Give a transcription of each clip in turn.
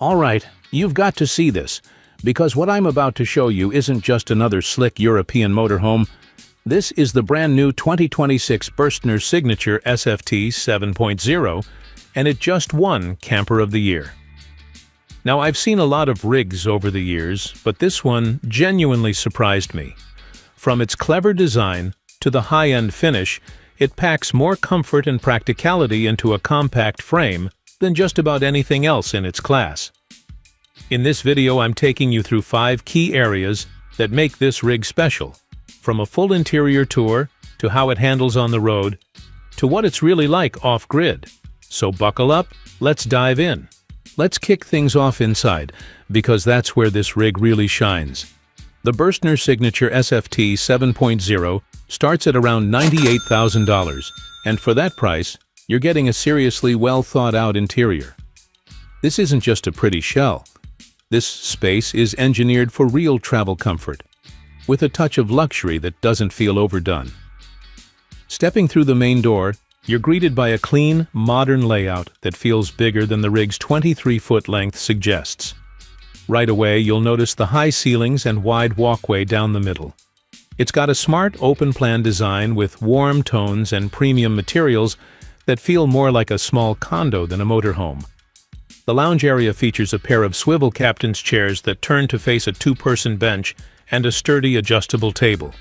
Alright, you've got to see this, because what I'm about to show you isn't just another slick European motorhome. This is the brand new 2026 Bürstner Signature SFT 7.0, and it just won Camper of the Year. Now, I've seen a lot of rigs over the years, but this one genuinely surprised me. From its clever design to the high-end finish, it packs more comfort and practicality into a compact frame than just about anything else in its class. In this video, I'm taking you through 5 key areas that make this rig special, from a full interior tour to how it handles on the road to what it's really like off-grid. So buckle up, let's dive in. Let's kick things off inside, because that's where this rig really shines. The Bürstner Signature SFT 7.0 starts at around $98,000, and for that price, you're getting a seriously well-thought-out interior. This isn't just a pretty shell. This space is engineered for real travel comfort, with a touch of luxury that doesn't feel overdone. Stepping through the main door, you're greeted by a clean, modern layout that feels bigger than the rig's 23-foot length suggests. Right away, you'll notice the high ceilings and wide walkway down the middle. It's got a smart, open-plan design with warm tones and premium materials that feel more like a small condo than a motorhome. The lounge area features a pair of swivel captain's chairs that turn to face a 2-person bench and a sturdy adjustable table.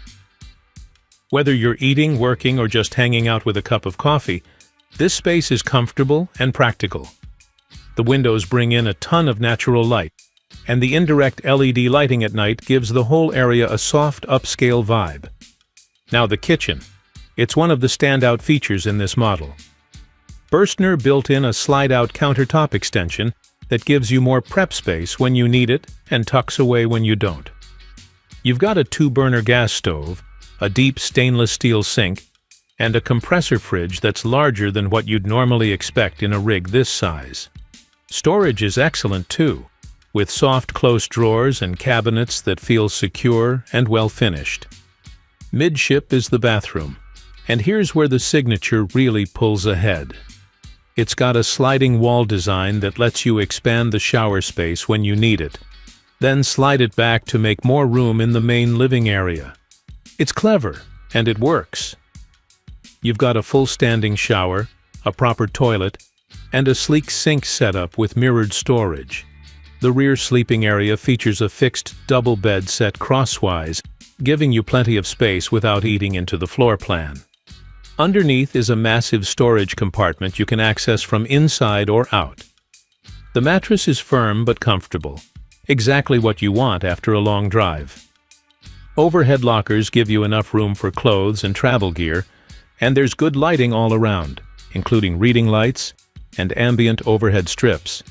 Whether you're eating, working, or just hanging out with a cup of coffee, this space is comfortable and practical. The windows bring in a ton of natural light, and the indirect LED lighting at night gives the whole area a soft, upscale vibe. Now the kitchen. It's one of the standout features in this model. Bürstner built in a slide-out countertop extension that gives you more prep space when you need it and tucks away when you don't. You've got a 2-burner gas stove, a deep stainless steel sink, and a compressor fridge that's larger than what you'd normally expect in a rig this size. Storage is excellent too, with soft close drawers and cabinets that feel secure and well finished. Midship is the bathroom, and here's where the Signature really pulls ahead. It's got a sliding wall design that lets you expand the shower space when you need it, then slide it back to make more room in the main living area. It's clever, and it works. You've got a full standing shower, a proper toilet, and a sleek sink setup with mirrored storage. The rear sleeping area features a fixed double bed set crosswise, giving you plenty of space without eating into the floor plan. Underneath is a massive storage compartment you can access from inside or out. The mattress is firm but comfortable, exactly what you want after a long drive. Overhead lockers give you enough room for clothes and travel gear, and there's good lighting all around, including reading lights and ambient overhead strips.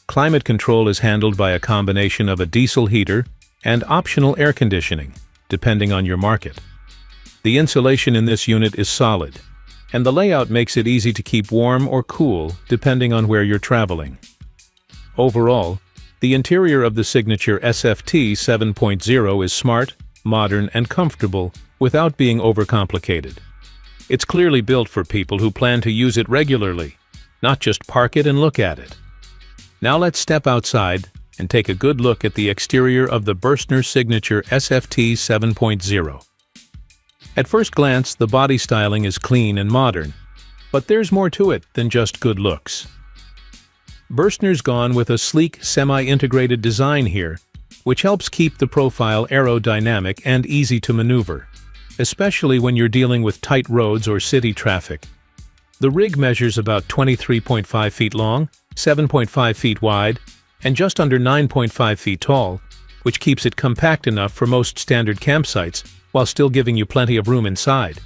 Climate control is handled by a combination of a diesel heater and optional air conditioning, depending on your market. The insulation in this unit is solid, and the layout makes it easy to keep warm or cool depending on where you're traveling. Overall, the interior of the Signature SFT 7.0 is smart, modern, and comfortable without being overcomplicated. It's clearly built for people who plan to use it regularly, not just park it and look at it. Now let's step outside and take a good look at the exterior of the Bürstner Signature SFT 7.0. At first glance, the body styling is clean and modern, but there's more to it than just good looks. Bürstner's gone with a sleek, semi-integrated design here, which helps keep the profile aerodynamic and easy to maneuver, especially when you're dealing with tight roads or city traffic. The rig measures about 23.5 feet long, 7.5 feet wide, and just under 9.5 feet tall, which keeps it compact enough for most standard campsites while still giving you plenty of room inside.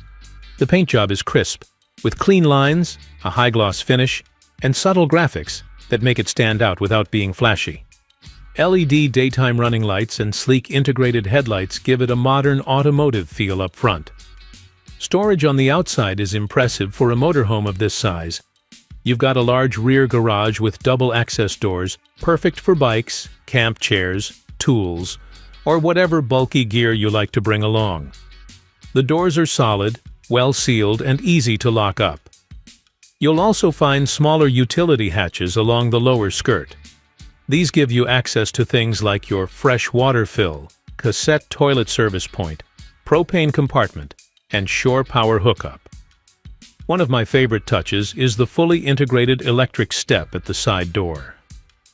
The paint job is crisp, with clean lines, a high-gloss finish, and subtle graphics that make it stand out without being flashy. LED daytime running lights and sleek integrated headlights give it a modern automotive feel up front. Storage on the outside is impressive for a motorhome of this size. You've got a large rear garage with double access doors, perfect for bikes, camp chairs, tools, or whatever bulky gear you like to bring along. The doors are solid, well sealed, and easy to lock up. You'll also find smaller utility hatches along the lower skirt. These give you access to things like your fresh water fill, cassette toilet service point, propane compartment, and shore power hookup. One of my favorite touches is the fully integrated electric step at the side door.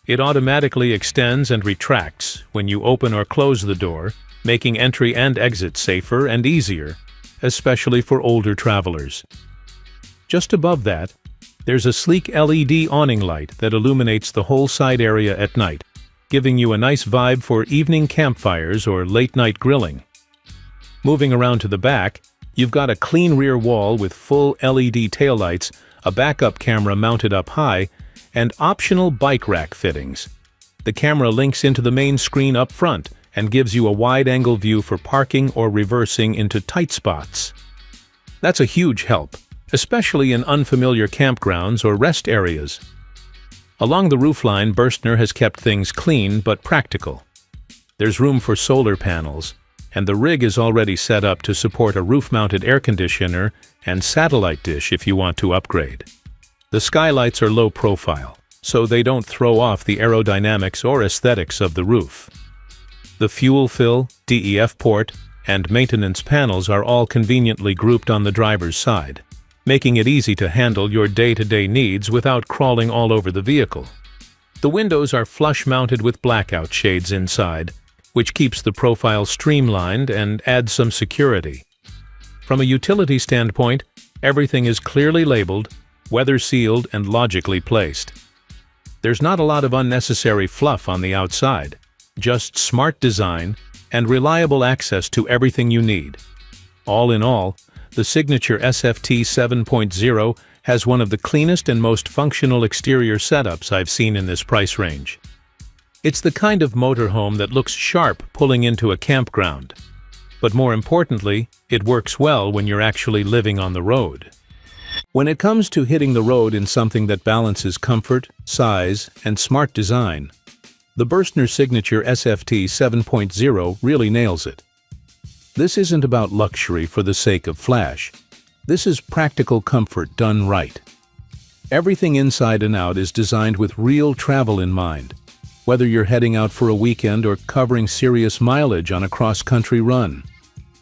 It automatically extends and retracts when you open or close the door, making entry and exit safer and easier, especially for older travelers. Just above that, there's a sleek LED awning light that illuminates the whole side area at night, giving you a nice vibe for evening campfires or late-night grilling. Moving around to the back, you've got a clean rear wall with full LED taillights, a backup camera mounted up high, and optional bike rack fittings. The camera links into the main screen up front and gives you a wide-angle view for parking or reversing into tight spots. That's a huge help, especially in unfamiliar campgrounds or rest areas. Along the roofline, Berstner has kept things clean but practical. There's room for solar panels, and the rig is already set up to support a roof-mounted air conditioner and satellite dish if you want to upgrade. The skylights are low profile, so they don't throw off the aerodynamics or aesthetics of the roof. The fuel fill, DEF port, and maintenance panels are all conveniently grouped on the driver's side, making it easy to handle your day-to-day needs without crawling all over the vehicle. The windows are flush-mounted with blackout shades inside, which keeps the profile streamlined and adds some security. From a utility standpoint, everything is clearly labeled, weather-sealed, and logically placed. There's not a lot of unnecessary fluff on the outside, just smart design and reliable access to everything you need. All in all, the signature SFT 7.0 has one of the cleanest and most functional exterior setups I've seen in this price range. It's the kind of motorhome that looks sharp pulling into a campground. But more importantly, it works well when you're actually living on the road. When it comes to hitting the road in something that balances comfort, size, and smart design, the Berstner Signature SFT 7.0 really nails it. This isn't about luxury for the sake of flash. This is practical comfort done right. Everything inside and out is designed with real travel in mind, whether you're heading out for a weekend or covering serious mileage on a cross-country run.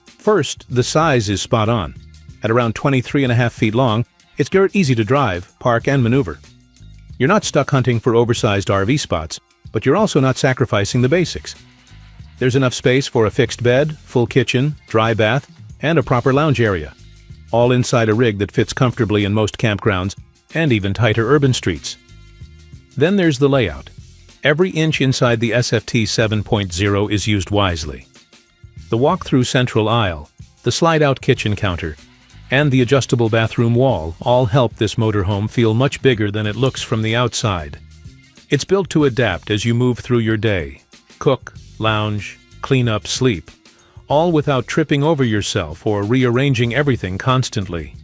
First, the size is spot on. At around 23.5 feet long, it's dirt easy to drive, park, and maneuver. You're not stuck hunting for oversized RV spots, but you're also not sacrificing the basics. There's enough space for a fixed bed, full kitchen, dry bath, and a proper lounge area, all inside a rig that fits comfortably in most campgrounds and even tighter urban streets. Then there's the layout. Every inch inside the SFT 7.0 is used wisely. The walk-through central aisle, the slide-out kitchen counter, and the adjustable bathroom wall all help this motorhome feel much bigger than it looks from the outside. It's built to adapt as you move through your day. Cook, lounge, clean up, sleep, all without tripping over yourself or rearranging everything constantly.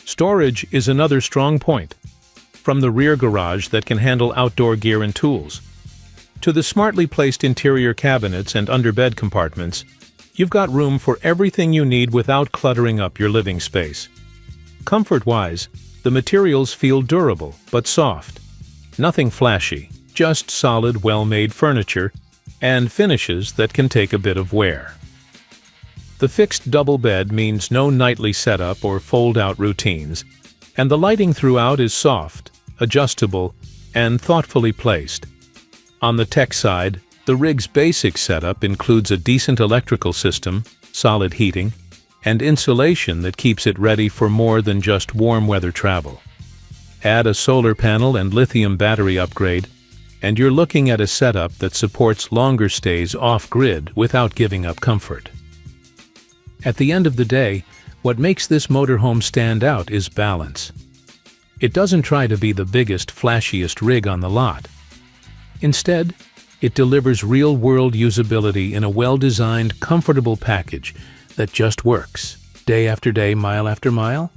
Storage is another strong point. From the rear garage that can handle outdoor gear and tools, to the smartly placed interior cabinets and underbed compartments, you've got room for everything you need without cluttering up your living space. Comfort-wise, the materials feel durable but soft. Nothing flashy, just solid, well-made furniture and finishes that can take a bit of wear. The fixed double bed means no nightly setup or fold-out routines, and the lighting throughout is soft, adjustable, and thoughtfully placed. On the tech side, the rig's basic setup includes a decent electrical system, solid heating, and insulation that keeps it ready for more than just warm weather travel. Add a solar panel and lithium battery upgrade, and you're looking at a setup that supports longer stays off-grid without giving up comfort. At the end of the day, what makes this motorhome stand out is balance. It doesn't try to be the biggest, flashiest rig on the lot. Instead, it delivers real-world usability in a well-designed, comfortable package that just works, day after day, mile after mile.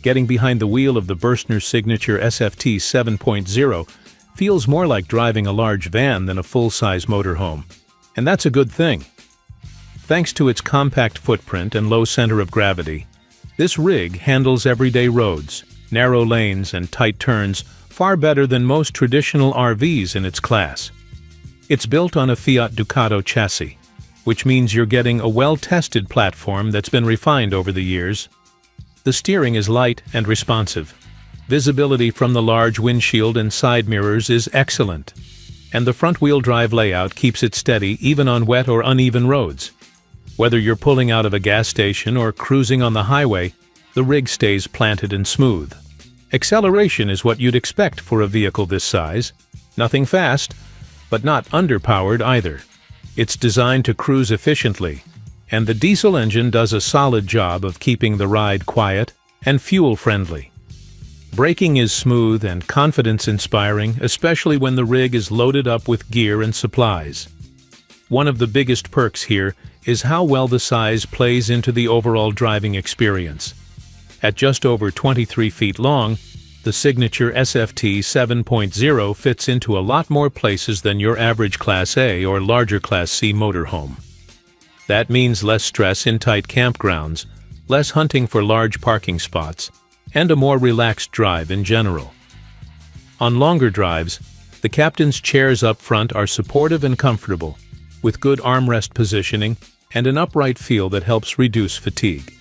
Getting behind the wheel of the Berstner Signature SFT 7.0 feels more like driving a large van than a full-size motorhome, and that's a good thing. Thanks to its compact footprint and low center of gravity, this rig handles everyday roads, narrow lanes, and tight turns far better than most traditional RVs in its class. It's built on a Fiat Ducato chassis, which means you're getting a well-tested platform that's been refined over the years. The steering is light and responsive. Visibility from the large windshield and side mirrors is excellent, and the front-wheel drive layout keeps it steady even on wet or uneven roads. Whether you're pulling out of a gas station or cruising on the highway, the rig stays planted and smooth. Acceleration is what you'd expect for a vehicle this size. Nothing fast, but not underpowered either. It's designed to cruise efficiently, and the diesel engine does a solid job of keeping the ride quiet and fuel-friendly. Braking is smooth and confidence-inspiring, especially when the rig is loaded up with gear and supplies. One of the biggest perks here is how well the size plays into the overall driving experience. At just over 23 feet long, the signature SFT 7.0 fits into a lot more places than your average Class A or larger Class C motorhome. That means less stress in tight campgrounds, less hunting for large parking spots, and a more relaxed drive in general. On longer drives, the captain's chairs up front are supportive and comfortable, with good armrest positioning and an upright feel that helps reduce fatigue.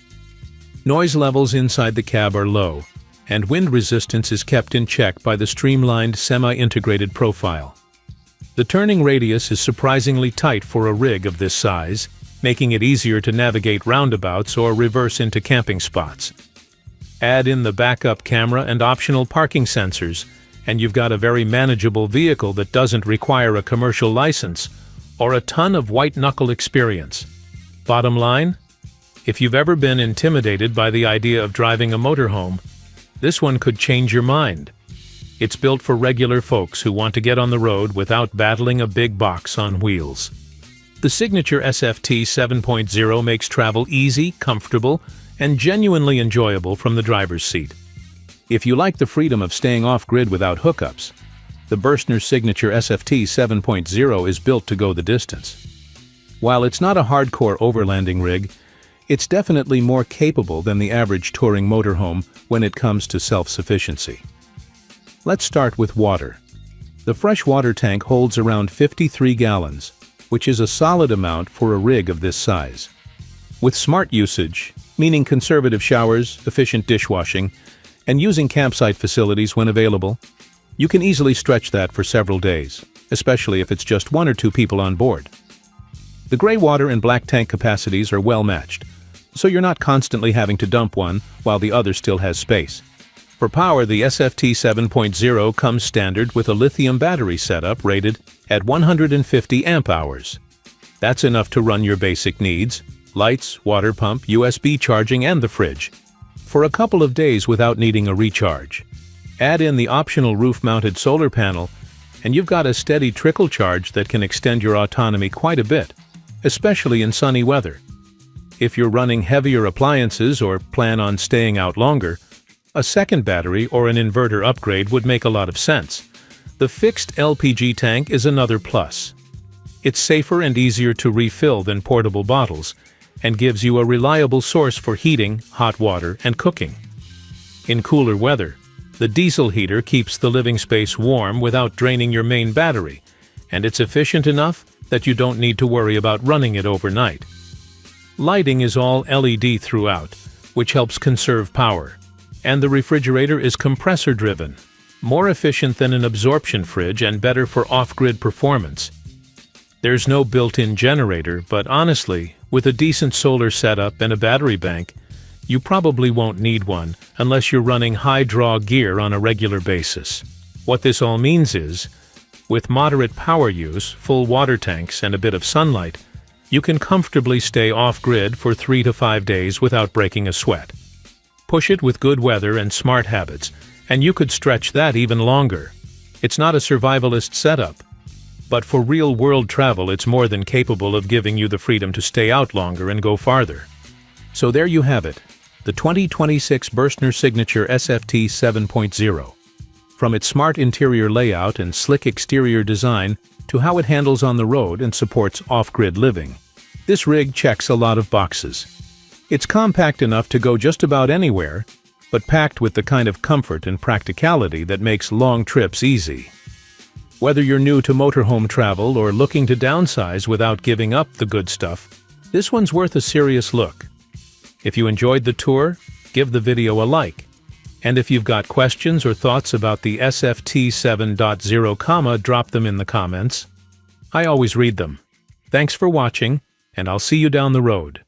Noise levels inside the cab are low, and wind resistance is kept in check by the streamlined semi-integrated profile. The turning radius is surprisingly tight for a rig of this size, making it easier to navigate roundabouts or reverse into camping spots. Add in the backup camera and optional parking sensors, and you've got a very manageable vehicle that doesn't require a commercial license or a ton of white-knuckle experience. Bottom line? If you've ever been intimidated by the idea of driving a motorhome, this one could change your mind. It's built for regular folks who want to get on the road without battling a big box on wheels. The signature SFT 7.0 makes travel easy, comfortable, and genuinely enjoyable from the driver's seat. If you like the freedom of staying off-grid without hookups, the Berstner signature SFT 7.0 is built to go the distance. While it's not a hardcore overlanding rig, it's definitely more capable than the average touring motorhome when it comes to self-sufficiency. Let's start with water. The fresh water tank holds around 53 gallons, which is a solid amount for a rig of this size. With smart usage, meaning conservative showers, efficient dishwashing, and using campsite facilities when available, you can easily stretch that for several days, especially if it's just one or two people on board. The gray water and black tank capacities are well matched, so you're not constantly having to dump one while the other still has space. For power, the SFT 7.0 comes standard with a lithium battery setup rated at 150 amp-hours. That's enough to run your basic needs: lights, water pump, USB charging, and the fridge, for a couple of days without needing a recharge. Add in the optional roof-mounted solar panel, and you've got a steady trickle charge that can extend your autonomy quite a bit, especially in sunny weather. If you're running heavier appliances or plan on staying out longer, a second battery or an inverter upgrade would make a lot of sense. The fixed LPG tank is another plus. It's safer and easier to refill than portable bottles, and gives you a reliable source for heating, hot water, and cooking. In cooler weather, the diesel heater keeps the living space warm without draining your main battery, and it's efficient enough that you don't need to worry about running it overnight. Lighting is all LED throughout, which helps conserve power, and the refrigerator is compressor-driven, more efficient than an absorption fridge and better for off-grid performance. There's no built-in generator, but honestly, with a decent solar setup and a battery bank, you probably won't need one unless you're running high-draw gear on a regular basis. What this all means is, with moderate power use, full water tanks, and a bit of sunlight, you can comfortably stay off-grid for 3 to 5 days without breaking a sweat. Push it with good weather and smart habits, and you could stretch that even longer. It's not a survivalist setup, but for real-world travel it's more than capable of giving you the freedom to stay out longer and go farther. So there you have it, the 2026 Berstner Signature SFT 7.0. From its smart interior layout and slick exterior design to how it handles on the road and supports off-grid living, this rig checks a lot of boxes. It's compact enough to go just about anywhere, but packed with the kind of comfort and practicality that makes long trips easy. Whether you're new to motorhome travel or looking to downsize without giving up the good stuff, this one's worth a serious look. If you enjoyed the tour, give the video a like. And if you've got questions or thoughts about the SFT 7.0, drop them in the comments. I always read them. Thanks for watching, and I'll see you down the road.